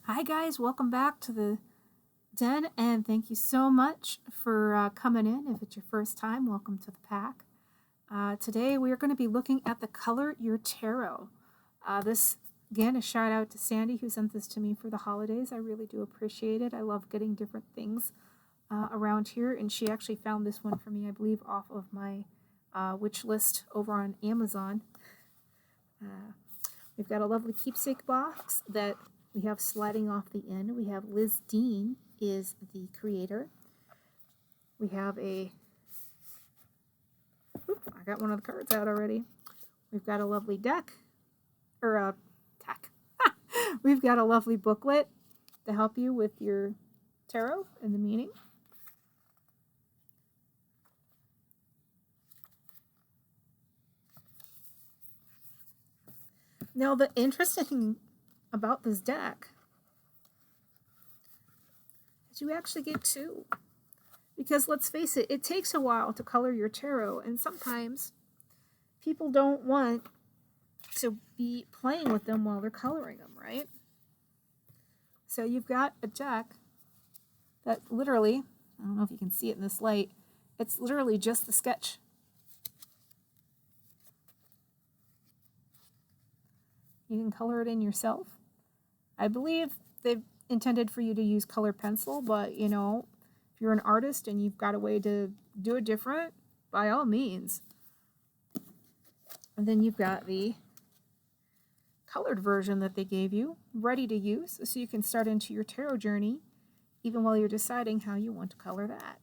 Hi guys, welcome back to the den, and thank you so much for coming in. If it's your first time, welcome to the pack. Today we are going to be looking at the Color Your Tarot. This, again, a shout out to Sandy who sent this to me for the holidays. I really do appreciate it. I love getting different things around here, and she actually found this one for me, I believe, off of my wish list over on Amazon. We've got a lovely keepsake box that we have sliding off the end. We have Liz Dean is the creator. We have I got one of the cards out already. We've got a lovely deck, We've got a lovely booklet to help you with your tarot and the meaning. Now, the interesting thing about this deck is you actually get two. Because let's face it takes a while to color your tarot, and sometimes people don't want to be playing with them while they're coloring them, right? So you've got a deck that literally, I don't know if you can see it in this light, it's literally just the sketch. You can color it in yourself. I believe they've intended for you to use color pencil, but you know, if you're an artist and you've got a way to do it different, by all means. And then you've got the colored version that they gave you, ready to use, so you can start into your tarot journey even while you're deciding how you want to color that.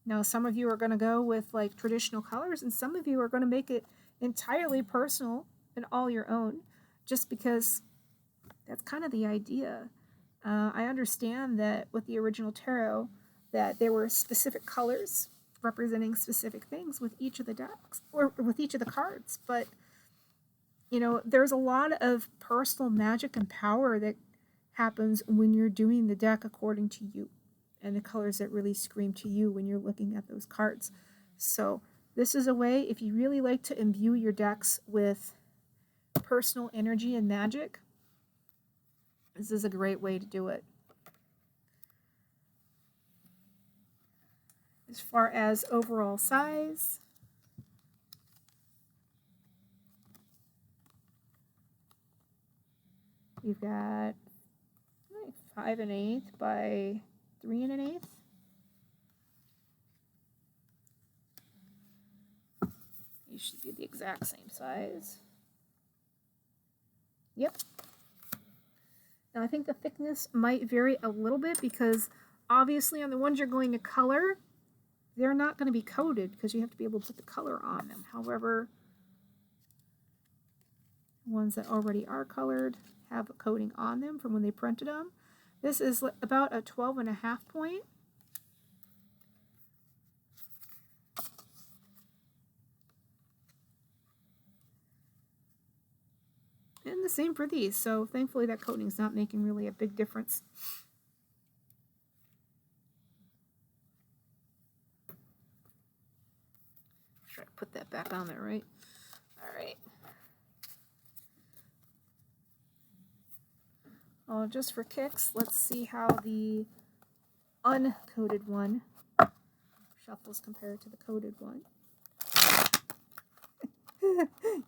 Now, some of you are going to go with like traditional colors, and some of you are going to make it entirely personal and all your own, just because that's kind of the idea. I understand that with the original tarot that there were specific colors representing specific things with each of the decks or with each of the cards, but you know, there's a lot of personal magic and power that happens when you're doing the deck according to you and the colors that really scream to you when you're looking at those cards. So this is a way, if you really like to imbue your decks with personal energy and magic, this is a great way to do it. As far as overall size, you've got 5 1/8 by 3 1/8. You should be the exact same size. Yep. Now I think the thickness might vary a little bit because obviously on the ones you're going to color, they're not going to be coated because you have to be able to put the color on them. However, ones that already are colored have a coating on them from when they printed them. This is about a 12.5 point. And the same for these, so thankfully that coating's not making really a big difference. Try to put that back on there, right? All right. Just for kicks, let's see how the uncoated one shuffles compared to the coated one.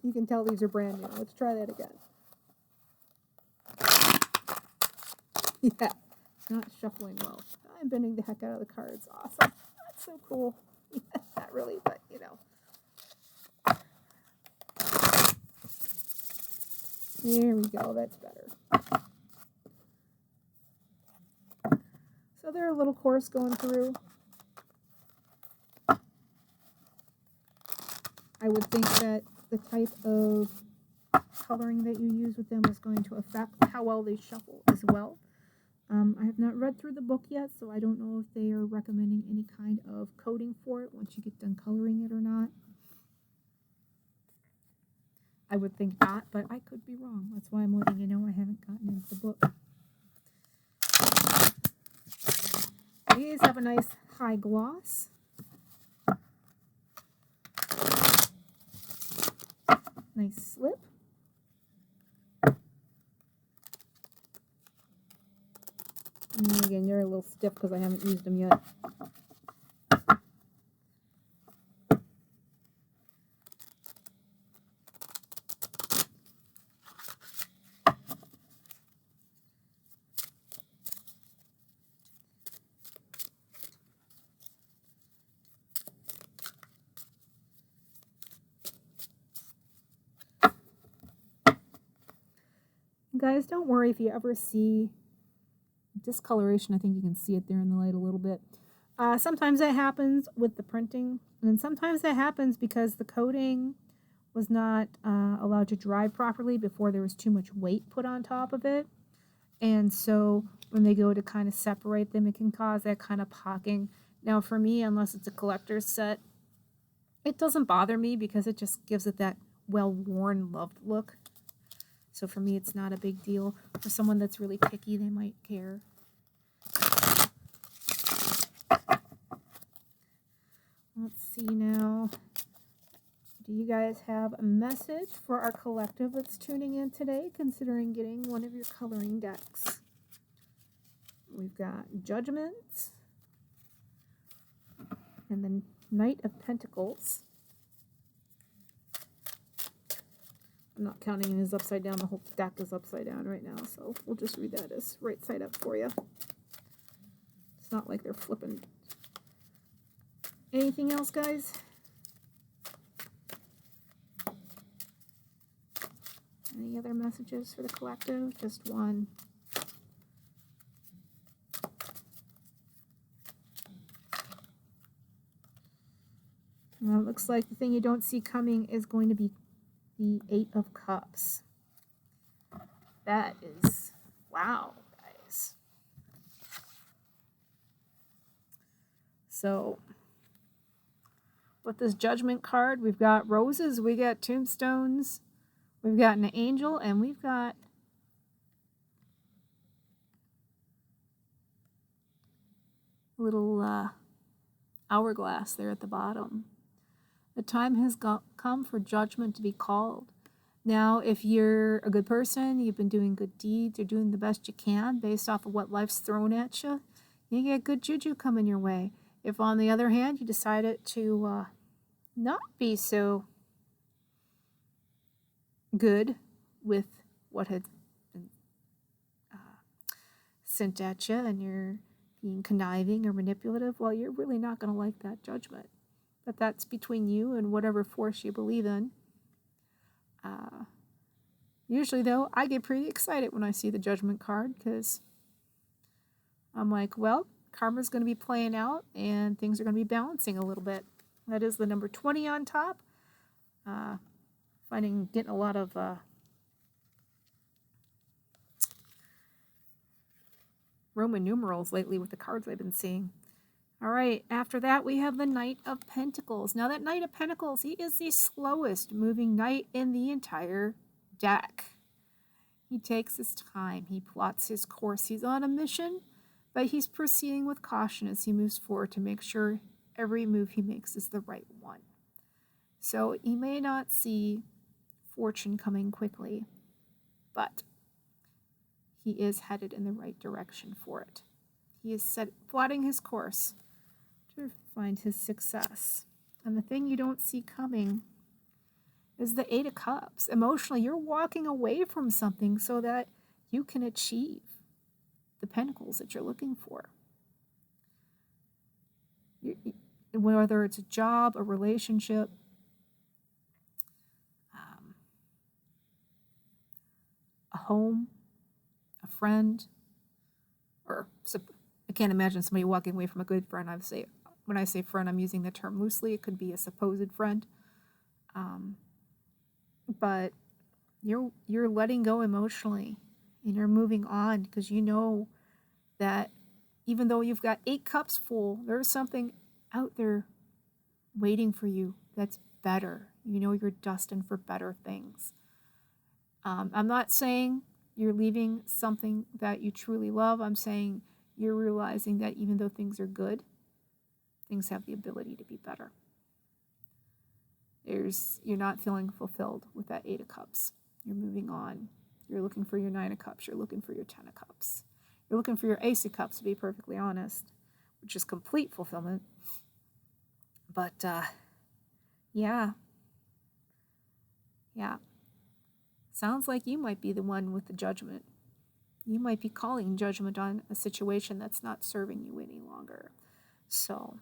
You can tell these are brand new. Let's try that again. Yeah, it's not shuffling well. I'm bending the heck out of the cards. Awesome. That's so cool. Not really, but you know. There we go. That's better. So they're a little coarse going through. I would think that the type of coloring that you use with them is going to affect how well they shuffle as well. I have not read through the book yet, so I don't know if they are recommending any kind of coating for it once you get done coloring it or not. I would think not, but I could be wrong. That's why I'm letting you know I haven't gotten into the book. These have a nice high gloss. Nice slip. And again, you're a little stiff because I haven't used them yet. Guys, don't worry if you ever see discoloration. I think you can see it there in the light a little bit. Sometimes that happens with the printing, and sometimes that happens because the coating was not allowed to dry properly before there was too much weight put on top of it. And so when they go to kind of separate them, it can cause that kind of popping. Now for me, unless it's a collector's set, it doesn't bother me because it just gives it that well-worn, loved look. So for me, it's not a big deal. For someone that's really picky, they might care. Let's see now. Do you guys have a message for our collective that's tuning in today, considering getting one of your coloring decks? We've got Judgment and the Knight of Pentacles. I'm not counting it as upside down. The whole deck is upside down right now, so we'll just read that as right side up for you. It's not like they're flipping. Anything else, guys? Any other messages for the collective? Just one. Well, it looks like the thing you don't see coming is going to be the Eight of Cups. That is, wow, guys. So, with this Judgment card, we've got roses, we got tombstones, we've got an angel, and we've got a little hourglass there at the bottom. The time has come for judgment to be called. Now, if you're a good person, you've been doing good deeds, you're doing the best you can based off of what life's thrown at you, you get good juju coming your way. If, on the other hand, you decided to not be so good with what had been sent at you and you're being conniving or manipulative, well, you're really not going to like that judgment. But that's between you and whatever force you believe in. Usually, though, I get pretty excited when I see the Judgment card because I'm like, well, karma's going to be playing out and things are going to be balancing a little bit. That is the number 20 on top. Getting a lot of Roman numerals lately with the cards I've been seeing. All right, after that, we have the Knight of Pentacles. Now, that Knight of Pentacles, he is the slowest moving knight in the entire deck. He takes his time. He plots his course. He's on a mission, but he's proceeding with caution as he moves forward to make sure every move he makes is the right one. So he may not see fortune coming quickly, but he is headed in the right direction for it. He is plotting his course to find his success. And the thing you don't see coming is the Eight of Cups. Emotionally, you're walking away from something so that you can achieve the pentacles that you're looking for. Whether it's a job, a relationship, a home, a friend, or I can't imagine somebody walking away from a good friend. When I say friend, I'm using the term loosely. It could be a supposed friend. But you're letting go emotionally and you're moving on because you know that even though you've got 8 cups full, there's something out there waiting for you that's better. You know you're destined for better things. I'm not saying you're leaving something that you truly love. I'm saying you're realizing that even though things are good, things have the ability to be better. You're not feeling fulfilled with that 8 of Cups. You're moving on. You're looking for your 9 of Cups. You're looking for your 10 of Cups. You're looking for your Ace of Cups, to be perfectly honest, which is complete fulfillment. But, yeah. Yeah. Sounds like you might be the one with the judgment. You might be calling judgment on a situation that's not serving you any longer. So,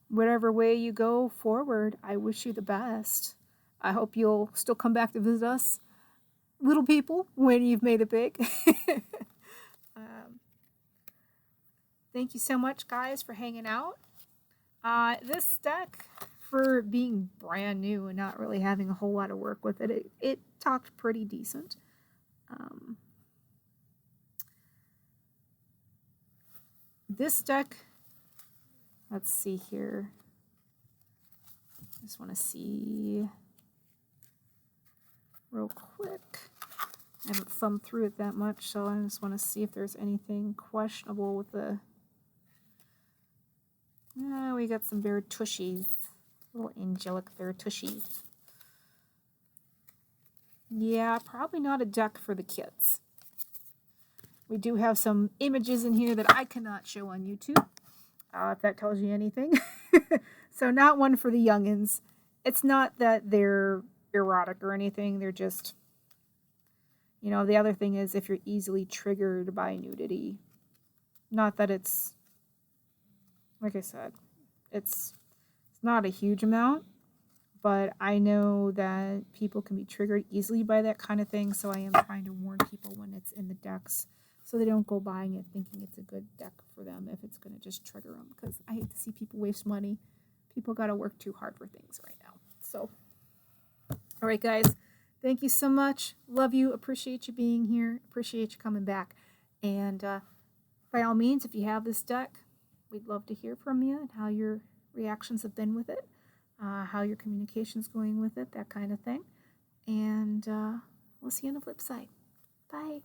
whatever way you go forward, I wish you the best. I hope you'll still come back to visit us, little people, when you've made it big. Thank you so much, guys, for hanging out. This deck, for being brand new and not really having a whole lot of work with it, it talked pretty decent. This deck, let's see here. I just want to see real quick. I haven't thumbed through it that much, so I just want to see if there's anything questionable with the... we got some Bertushies. Little angelic Bertushies. Yeah, probably not a deck for the kids. We do have some images in here that I cannot show on YouTube, if that tells you anything. So not one for the youngins. It's not that they're erotic or anything. They're just, you know, the other thing is if you're easily triggered by nudity. Not that it's, like I said, it's not a huge amount, but I know that people can be triggered easily by that kind of thing, so I am trying to warn people when it's in the decks so they don't go buying it thinking it's a good deck for them if it's going to just trigger them, because I hate to see people waste money. People got to work too hard for things right now. So, all right, guys, thank you so much. Love you. Appreciate you being here. Appreciate you coming back. And by all means, if you have this deck, we'd love to hear from you and how your reactions have been with it, how your communication's going with it, that kind of thing. And we'll see you on the flip side. Bye.